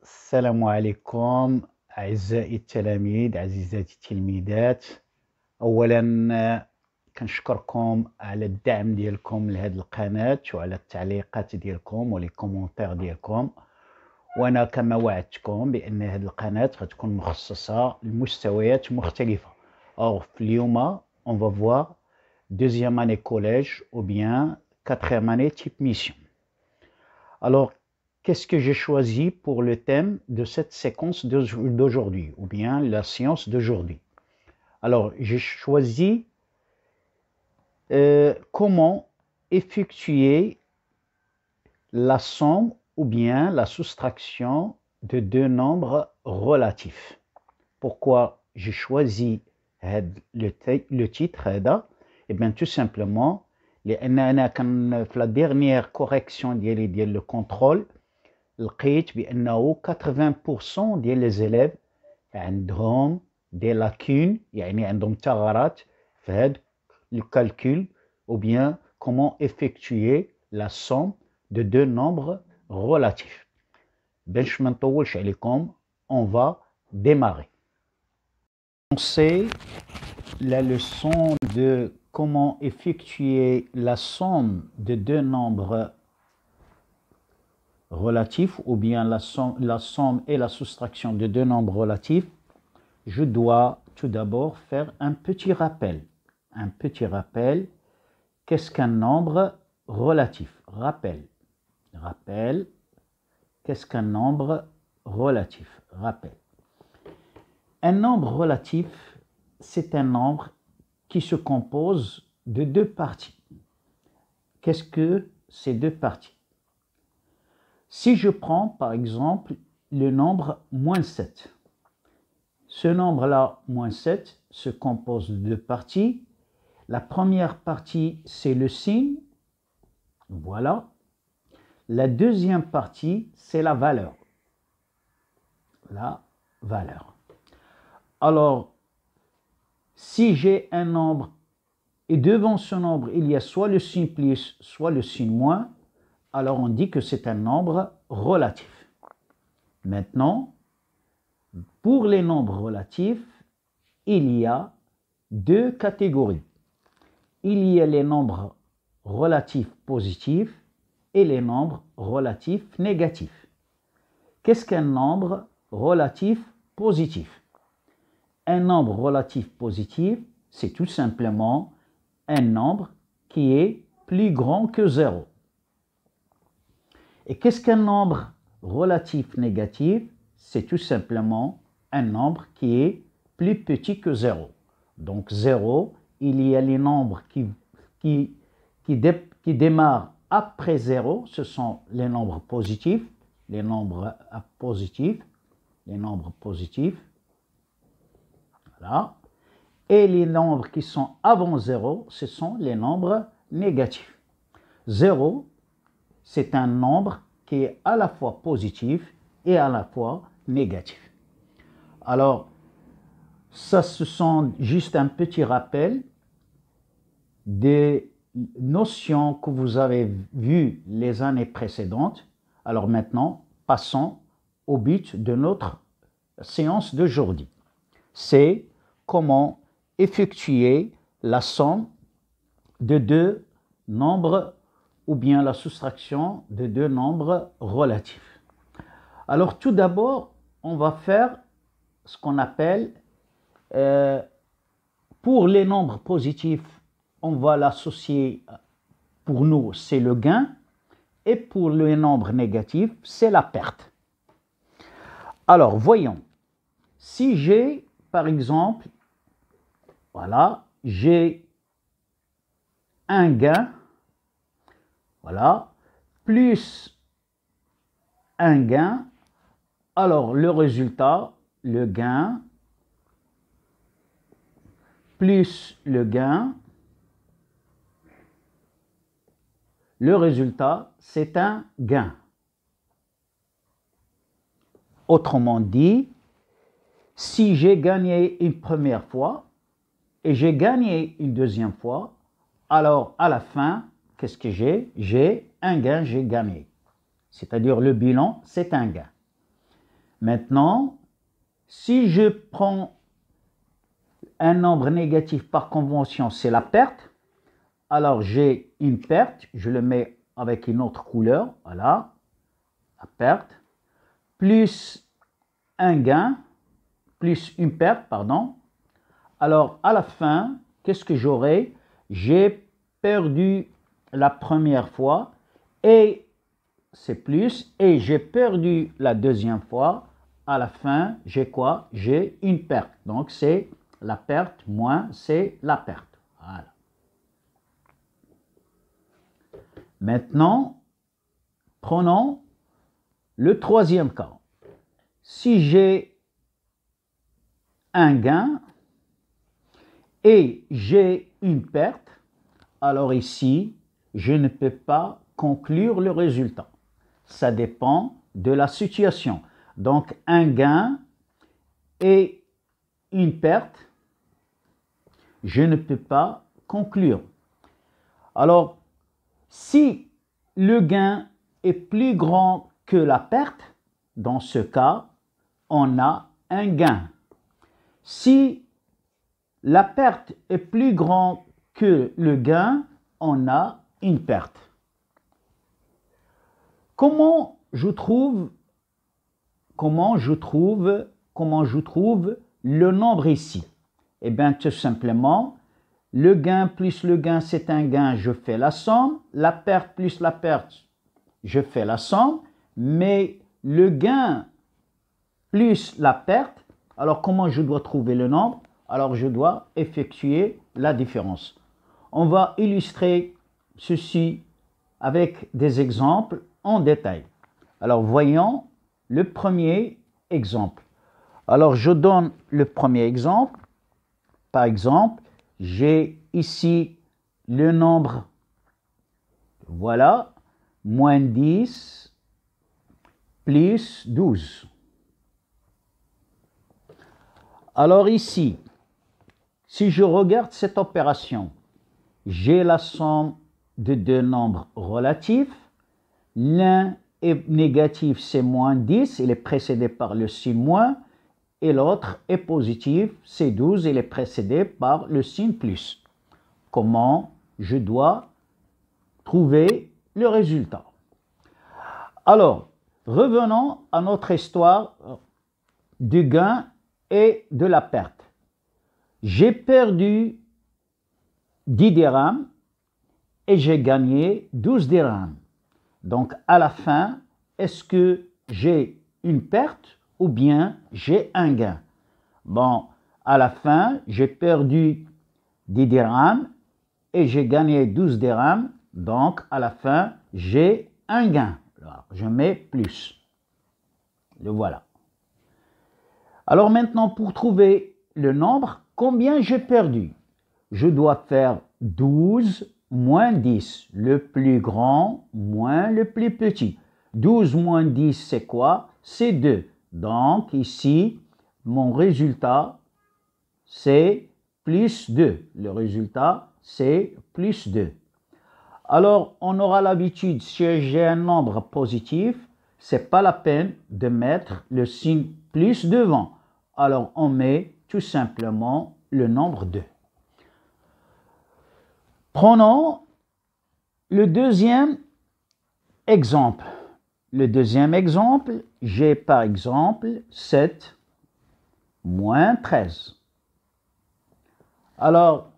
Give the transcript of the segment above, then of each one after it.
السلام عليكم أعزائي التلاميذ عزيزاتي التلميذات. أولا كنشكركم على الدعم ديالكم لهذه القناة وعلى التعليقات ديالكم ولي كومونتير ديالكم، وأنا كما وعدتكم بأن هذه القناة غتكون مخصصة لمستويات مختلفة. أو في اليوم on va voir deuxième année collège ou bien quatrième année type mission. Alors, qu'est-ce que j'ai choisi pour le thème de cette séquence d'aujourd'hui, ou bien la séance d'aujourd'hui? Alors, j'ai choisi comment effectuer la somme ou bien la soustraction de deux nombres relatifs. Pourquoi j'ai choisi le titre هذا؟ Eh bien, tout simplement, لأن أنا كان في la dernière correction ديال le contrôle لقيت بأنه 80% ديال لي زيليف عندهم دي لاكون، يعني عندهم ثغرات في هذا الكالكول ou bien comment effectuer la somme de deux nombres relatifs. باش ما نطولش عليكم on va démarrer. On sait la leçon de comment effectuer la somme de deux nombres relatifs ou bien la somme et la soustraction de deux nombres relatifs. Je dois tout d'abord faire un petit rappel. Un petit rappel. Qu'est-ce qu'un nombre relatif? Rappel. Rappel. Qu'est-ce qu'un nombre relatif? Rappel. Un nombre relatif, c'est un nombre qui se compose de deux parties. Qu'est-ce que ces deux parties? Si je prends par exemple le nombre moins 7, ce nombre-là, moins 7, se compose de deux parties. La première partie, c'est le signe, voilà. La deuxième partie, c'est la valeur. La valeur. Alors, si j'ai un nombre et devant ce nombre, il y a soit le signe plus, soit le signe moins, alors on dit que c'est un nombre relatif. Maintenant, pour les nombres relatifs, il y a deux catégories. Il y a les nombres relatifs positifs et les nombres relatifs négatifs. Qu'est-ce qu'un nombre relatif positif? Un nombre relatif positif, c'est tout simplement un nombre qui est plus grand que 0. Et qu'est-ce qu'un nombre relatif négatif? C'est tout simplement un nombre qui est plus petit que 0. Donc 0, il y a les nombres qui démarrent après 0, ce sont les nombres positifs, les nombres positifs, les nombres positifs, voilà. Et les nombres qui sont avant 0, ce sont les nombres négatifs. 0, c'est un nombre qui est à la fois positif et à la fois négatif. Alors, ça, ce sont juste un petit rappel des notions que vous avez vues les années précédentes. Alors maintenant, passons au but de notre séance d'aujourd'hui. C'est comment effectuer la somme de deux nombres ou bien la soustraction de deux nombres relatifs. Alors tout d'abord, on va faire ce qu'on appelle, pour les nombres positifs, on va l'associer, pour nous, c'est le gain, et pour les nombres négatifs, c'est la perte. Alors, voyons. Si j'ai, par exemple, voilà, j'ai un gain, voilà, plus un gain, alors le résultat, le gain, plus le gain, le résultat, c'est un gain. Autrement dit, si j'ai gagné une première fois et j'ai gagné une deuxième fois, alors à la fin, qu'est-ce que j'ai? J'ai un gain, j'ai gagné. C'est-à-dire le bilan, c'est un gain. Maintenant, si je prends un nombre négatif par convention, c'est la perte. Alors, j'ai une perte, je le mets avec une autre couleur, voilà, la perte, plus un gain, plus une perte, pardon. Alors, à la fin, qu'est-ce que j'aurai? J'ai perdu la première fois, et c'est plus, et j'ai perdu la deuxième fois. À la fin, j'ai quoi? J'ai une perte. Donc, c'est la perte moins, c'est la perte. Voilà. Maintenant, prenons le troisième cas. Si j'ai un gain et j'ai une perte, alors ici, je ne peux pas conclure le résultat. Ça dépend de la situation. Donc, un gain et une perte, je ne peux pas conclure. Alors, si le gain est plus grand que la perte, dans ce cas, on a un gain. Si la perte est plus grande que le gain, on a une perte. Comment je trouve le nombre ici? Eh bien, tout simplement, le gain plus le gain, c'est un gain, je fais la somme. La perte plus la perte, je fais la somme. Mais le gain plus la perte, alors comment je dois trouver le nombre? Alors, je dois effectuer la différence. On va illustrer ceci avec des exemples en détail. Alors, voyons le premier exemple. Alors, je donne le premier exemple. Par exemple, j'ai ici le nombre, voilà, moins 10 plus 12. Alors ici, si je regarde cette opération, j'ai la somme de deux nombres relatifs. L'un est négatif, c'est moins 10, il est précédé par le signe moins, et l'autre est positif, c'est 12, il est précédé par le signe plus. Comment je dois trouver le résultat? Alors, revenons à notre histoire du gain et de la perte. J'ai perdu 10 dirhams et j'ai gagné 12 dirhams. Donc, à la fin, est-ce que j'ai une perte ou bien j'ai un gain? Bon, à la fin, j'ai perdu 10 dirhams et j'ai gagné 12 dirhams. Donc, à la fin, j'ai un gain. Alors, je mets plus. Le voilà. Alors maintenant, pour trouver le nombre, combien j'ai perdu? Je dois faire 12 moins 10, le plus grand moins le plus petit. 12 moins 10, c'est quoi? C'est 2. Donc ici, mon résultat, c'est plus 2. Le résultat, c'est plus 2. Alors, on aura l'habitude, si j'ai un nombre positif, c'est pas la peine de mettre le signe plus devant. Alors, on met tout simplement le nombre 2. Prenons le deuxième exemple. Le deuxième exemple, j'ai par exemple 7 moins 13. Alors,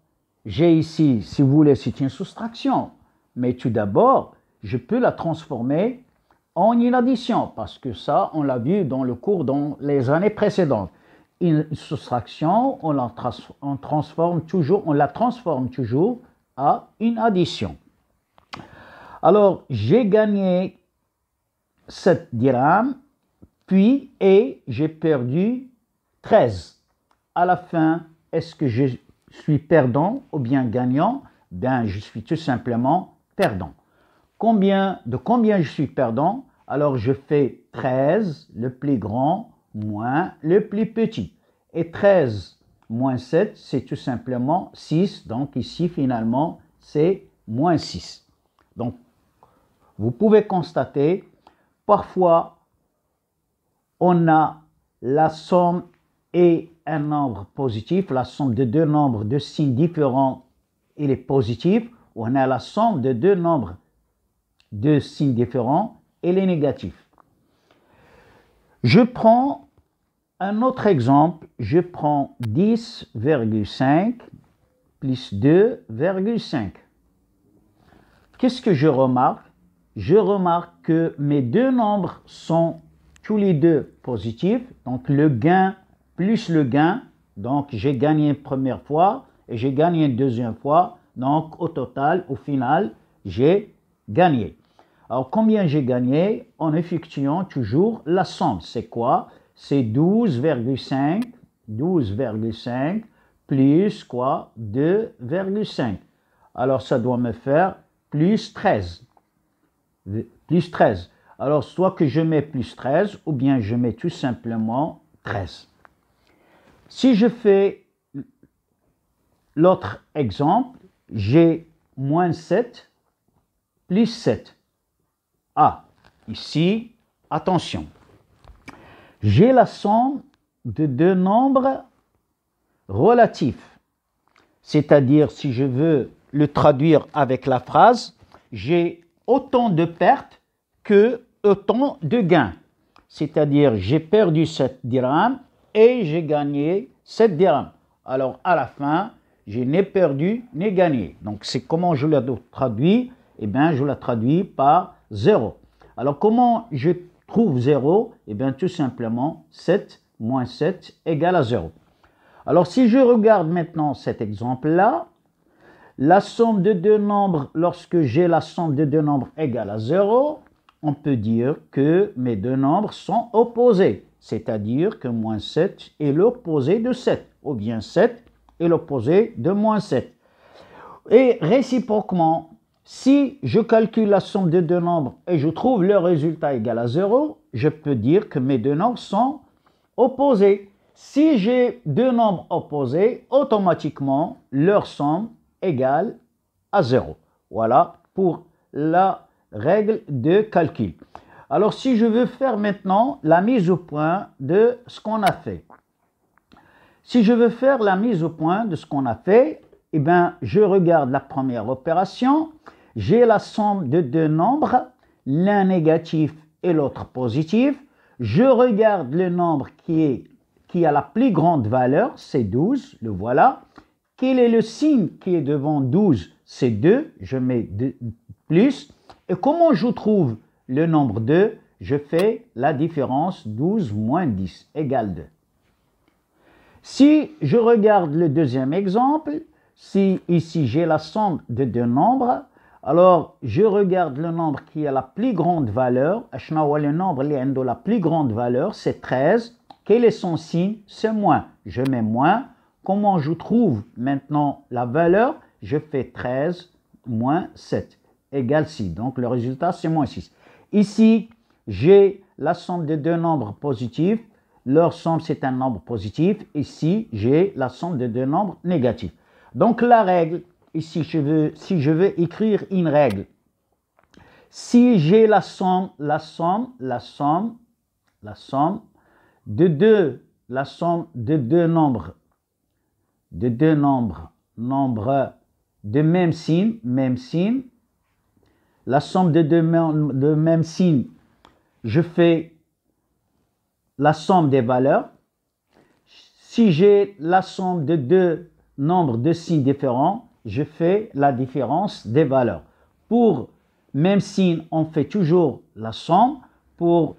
j'ai ici, si vous voulez, c'est une soustraction. Mais tout d'abord, je peux la transformer en une addition, parce que ça, on l'a vu dans le cours dans les années précédentes. Une soustraction, on la transforme toujours à une addition. Alors, j'ai gagné 7 dirhams, puis j'ai perdu 13. À la fin, est-ce que je suis perdant ou bien gagnant? Ben, je suis tout simplement perdant. De combien je suis perdant? Alors, je fais 13, le plus grand, moins le plus petit. Et 13 moins 7, c'est tout simplement 6. Donc, ici, finalement, c'est moins 6. Donc, vous pouvez constater, parfois, on a la somme et un nombre positif, la somme de deux nombres de signes différents, il est positif. On a la somme de deux nombres de signes différents, il est négatif. Je prends un autre exemple, je prends 10,5 plus 2,5. Qu'est-ce que je remarque? Je remarque que mes deux nombres sont tous les deux positifs, donc le gain plus le gain, donc j'ai gagné une première fois et j'ai gagné une deuxième fois, donc au total, au final, j'ai gagné. Alors combien j'ai gagné? En effectuant toujours la somme. C'est quoi? C'est 12,5 plus quoi? 2,5. Alors ça doit me faire plus 13. Plus 13. Alors soit que je mets plus 13 ou bien je mets tout simplement 13. Si je fais l'autre exemple, j'ai moins 7 plus 7. Ah, ici, attention. J'ai la somme de deux nombres relatifs. C'est-à-dire, si je veux le traduire avec la phrase, j'ai autant de pertes que autant de gains. C'est-à-dire, j'ai perdu 7 dirhams et j'ai gagné 7 dirhams. Alors, à la fin, je n'ai perdu ni gagné. Donc, c'est comment je la traduis? Eh bien, je la traduis par 0. Alors, comment je trouve 0? Eh bien, tout simplement, 7 moins 7 égale à 0. Alors, si je regarde maintenant cet exemple-là, la somme de deux nombres, lorsque j'ai la somme de deux nombres égale à 0, on peut dire que mes deux nombres sont opposés. C'est-à-dire que moins 7 est l'opposé de 7, ou bien 7 est l'opposé de moins 7. Et réciproquement, si je calcule la somme de deux nombres et je trouve le résultat égal à 0, je peux dire que mes deux nombres sont opposés. Si j'ai deux nombres opposés, automatiquement, leur somme égale à 0. Voilà pour la règle de calcul. Alors, si je veux faire maintenant la mise au point de ce qu'on a fait. Si je veux faire la mise au point de ce qu'on a fait, eh bien, je regarde la première opération. J'ai la somme de deux nombres, l'un négatif et l'autre positif. Je regarde le nombre qui a la plus grande valeur, c'est 12, le voilà. Quel est le signe qui est devant 12? C'est 2, je mets 2 plus. Et comment je trouve le nombre 2? Je fais la différence 12 moins 10 égale 2. Si je regarde le deuxième exemple, si ici j'ai la somme de deux nombres, alors je regarde le nombre qui a la plus grande valeur. Le nombre qui a la plus grande valeur, c'est 13. Quel est son signe? C'est moins. Je mets moins. Comment je trouve maintenant la valeur? Je fais 13 moins 7 égale 6. Donc le résultat, c'est moins 6. Ici, j'ai la somme de deux nombres positifs. Leur somme, c'est un nombre positif. Ici, j'ai la somme de deux nombres négatifs. Donc la règle, ici, si je veux écrire une règle, si j'ai la somme de deux nombres, nombres de même signe, la somme de deux de même signe, je fais la somme des valeurs. Si j'ai la somme de deux nombres de signes différents, je fais la différence des valeurs. Pour même signe, on fait toujours la somme. Pour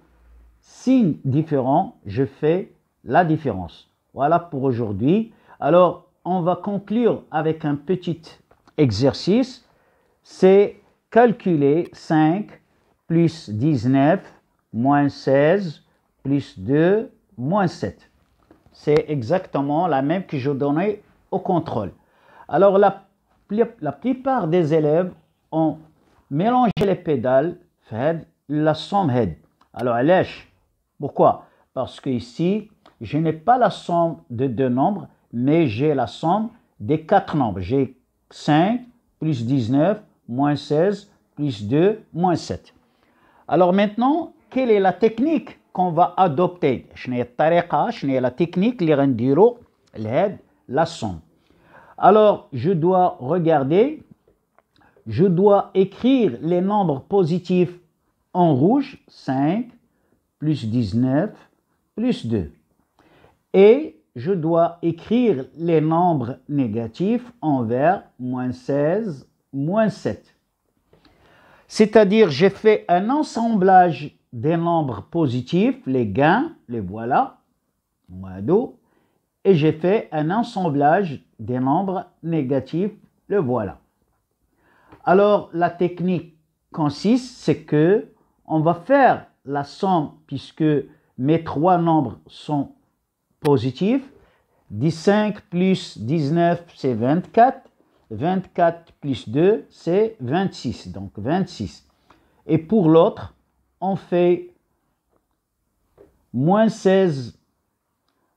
signes différents, je fais la différence. Voilà pour aujourd'hui. Alors, on va conclure avec un petit exercice. C'est calculer 5 plus 19 moins 16 plus 2 moins 7. C'est exactement la même que je donnais au contrôle. Alors, la plupart des élèves ont mélangé les pédales, fait la somme head. Alors, pourquoi? Parce que ici, je n'ai pas la somme de deux nombres, mais j'ai la somme des quatre nombres. J'ai 5 plus 19 moins 16 plus 2 moins 7. Alors maintenant, quelle est la technique qu'on va adopter. La technique اللي غنديرو لهاد la somme. Alors, je dois regarder, je dois écrire les nombres positifs en rouge, 5 plus 19 plus 2. Et je dois écrire les nombres négatifs en vert, moins 16, moins 7. C'est-à-dire, j'ai fait un assemblage des nombres positifs, les gains, les voilà, moins 2, et j'ai fait un assemblage des nombres négatifs, le voilà. Alors, la technique consiste, c'est que on va faire la somme, puisque mes trois nombres sont positifs. 15 plus 19, c'est 24. 24 plus 2, c'est 26. Donc, 26. Et pour l'autre, on fait moins 16.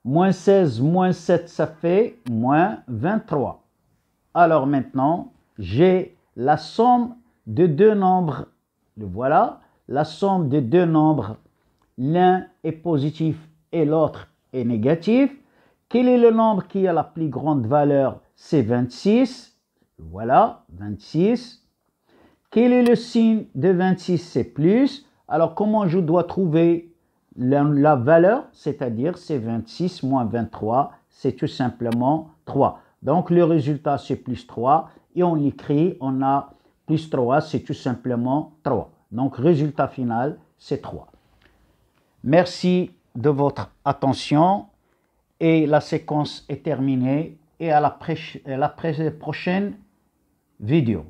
Moins 16, moins 7, ça fait moins 23. Alors maintenant, j'ai la somme de deux nombres. Le voilà. La somme de deux nombres. L'un est positif et l'autre est négatif. Quel est le nombre qui a la plus grande valeur? C'est 26. Voilà, 26. Quel est le signe de 26? C'est plus. Alors, comment je dois trouver la valeur? C'est-à-dire, c'est 26 moins 23. C'est tout simplement 3. Donc, le résultat, c'est plus 3. Et on l'écrit, on a plus 3, c'est tout simplement 3. Donc, résultat final, c'est 3. Merci de votre attention. Et la séquence est terminée. Et à la prochaine vidéo.